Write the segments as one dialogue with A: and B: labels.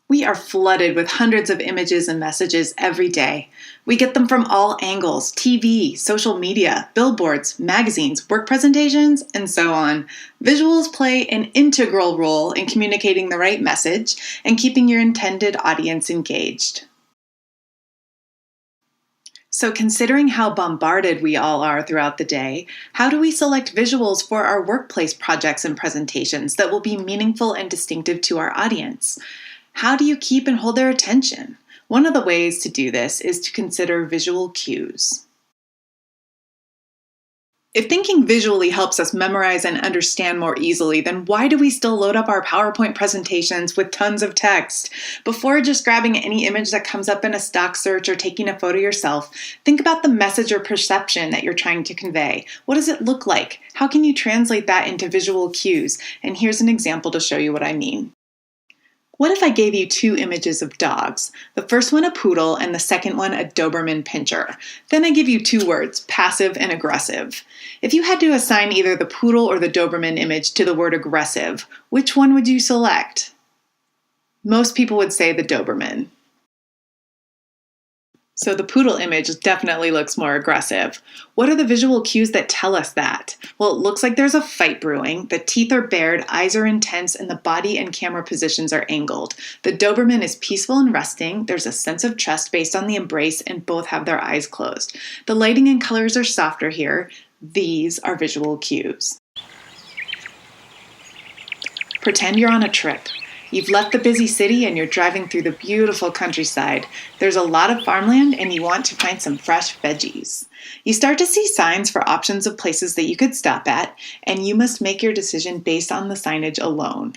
A: We are flooded with hundreds of images and messages every day. We get them from all angles: TV, social media, billboards, magazines, work presentations, and so on. Visuals play an integral role in communicating the right message and keeping your intended audience engaged. So, considering how bombarded we all are throughout the day, how do we select visuals for our workplace projects and presentations that will be meaningful and distinctive to our audience? How do you keep and hold their attention? One of the ways to do this is to consider visual cues. If thinking visually helps us memorize and understand more easily, then why do we still load up our PowerPoint presentations with tons of text? Before just grabbing any image that comes up in a stock search or taking a photo yourself, think about the message or perception that you're trying to convey. What does it look like? How can you translate that into visual cues? And here's an example to show you what I mean. What if I gave you two images of dogs? The first one a poodle and the second one a Doberman Pinscher. Then I give you two words, passive and aggressive. If you had to assign either the poodle or the Doberman image to the word aggressive, which one would you select? Most people would say the Doberman. So the poodle image definitely looks more aggressive. What are the visual cues that tell us that? Well, it looks like there's a fight brewing. The teeth are bared, eyes are intense, and the body and camera positions are angled. The Doberman is peaceful and resting. There's a sense of trust based on the embrace, and both have their eyes closed. The lighting and colors are softer here. These are visual cues. Pretend you're on a trip. You've left the busy city and you're driving through the beautiful countryside. There's a lot of farmland and you want to find some fresh veggies. You start to see signs for options of places that you could stop at, and you must make your decision based on the signage alone.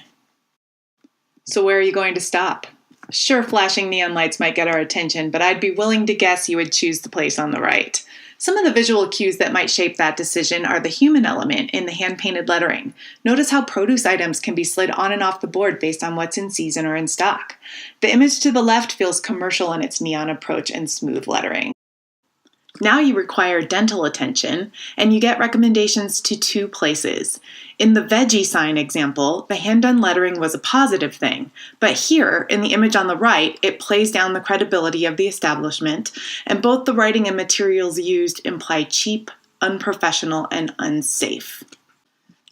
A: So where are you going to stop? Sure, flashing neon lights might get our attention, but I'd be willing to guess you would choose the place on the right. Some of the visual cues that might shape that decision are the human element in the hand-painted lettering. Notice how produce items can be slid on and off the board based on what's in season or in stock. The image to the left feels commercial in its neon approach and smooth lettering. Now you require dental attention, and you get recommendations to two places. In the veggie sign example, the hand-done lettering was a positive thing, but here, in the image on the right, it plays down the credibility of the establishment, and both the writing and materials used imply cheap, unprofessional, and unsafe.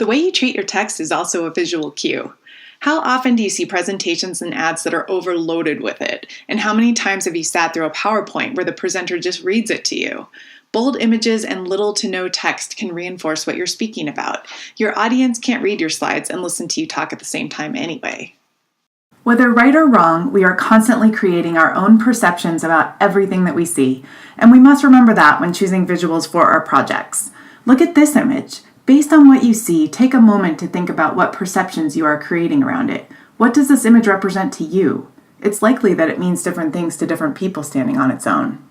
A: The way you treat your text is also a visual cue. How often do you see presentations and ads that are overloaded with it? And how many times have you sat through a PowerPoint where the presenter just reads it to you? Bold images and little to no text can reinforce what you're speaking about. Your audience can't read your slides and listen to you talk at the same time anyway. Whether right or wrong, we are constantly creating our own perceptions about everything that we see, and we must remember that when choosing visuals for our projects. Look at this image. Based on what you see, take a moment to think about what perceptions you are creating around it. What does this image represent to you? It's likely that it means different things to different people standing on its own.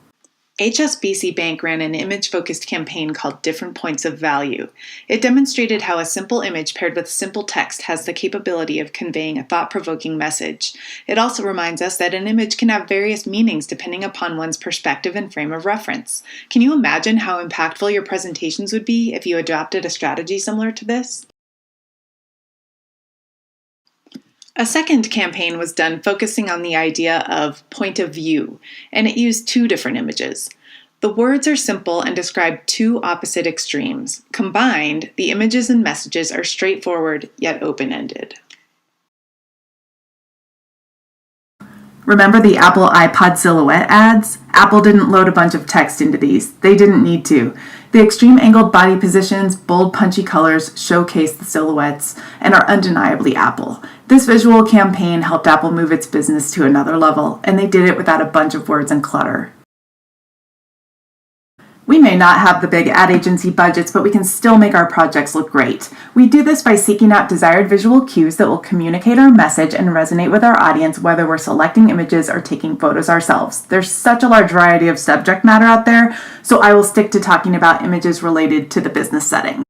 A: HSBC Bank ran an image-focused campaign called Different Points of Value. It demonstrated how a simple image paired with simple text has the capability of conveying a thought-provoking message. It also reminds us that an image can have various meanings depending upon one's perspective and frame of reference. Can you imagine how impactful your presentations would be if you adopted a strategy similar to this? A second campaign was done focusing on the idea of point of view, and it used two different images. The words are simple and describe two opposite extremes. Combined, the images and messages are straightforward yet open-ended. Remember the Apple iPod silhouette ads? Apple didn't load a bunch of text into these. They didn't need to. The extreme angled body positions, bold punchy colors showcase the silhouettes and are undeniably Apple. This visual campaign helped Apple move its business to another level, and they did it without a bunch of words and clutter. We may not have the big ad agency budgets, but we can still make our projects look great. We do this by seeking out desired visual cues that will communicate our message and resonate with our audience, whether we're selecting images or taking photos ourselves. There's such a large variety of subject matter out there, so I will stick to talking about images related to the business setting.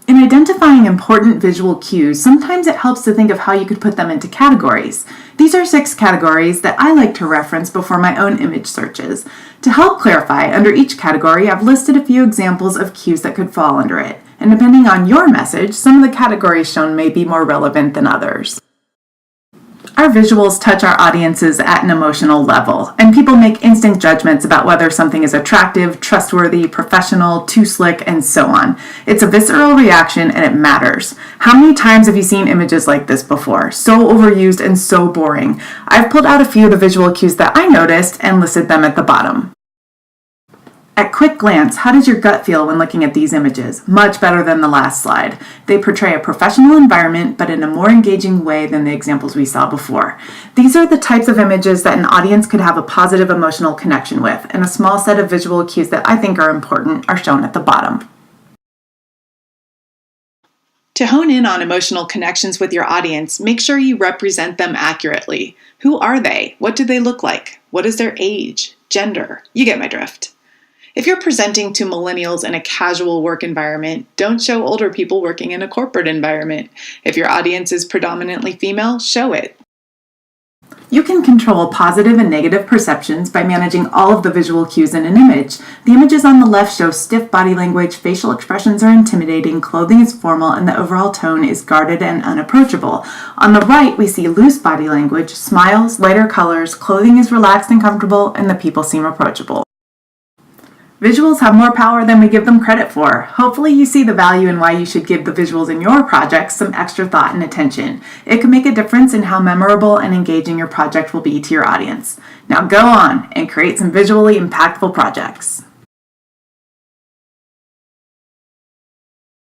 A: In identifying important visual cues, sometimes it helps to think of how you could put them into categories. These are 6 categories that I like to reference before my own image searches. To help clarify, under each category, I've listed a few examples of cues that could fall under it. And depending on your message, some of the categories shown may be more relevant than others. Our visuals touch our audiences at an emotional level, and people make instant judgments about whether something is attractive, trustworthy, professional, too slick, and so on. It's a visceral reaction, and it matters. How many times have you seen images like this before? So overused and so boring. I've pulled out a few of the visual cues that I noticed and listed them at the bottom. At quick glance, how does your gut feel when looking at these images? Much better than the last slide. They portray a professional environment, but in a more engaging way than the examples we saw before. These are the types of images that an audience could have a positive emotional connection with, and a small set of visual cues that I think are important are shown at the bottom. To hone in on emotional connections with your audience, make sure you represent them accurately. Who are they? What do they look like? What is their age? Gender? You get my drift. If you're presenting to millennials in a casual work environment, don't show older people working in a corporate environment. If your audience is predominantly female, show it. You can control positive and negative perceptions by managing all of the visual cues in an image. The images on the left show stiff body language, facial expressions are intimidating, clothing is formal, and the overall tone is guarded and unapproachable. On the right, we see loose body language, smiles, lighter colors, clothing is relaxed and comfortable, and the people seem approachable. Visuals have more power than we give them credit for. Hopefully you see the value in why you should give the visuals in your projects some extra thought and attention. It can make a difference in how memorable and engaging your project will be to your audience. Now go on and create some visually impactful projects.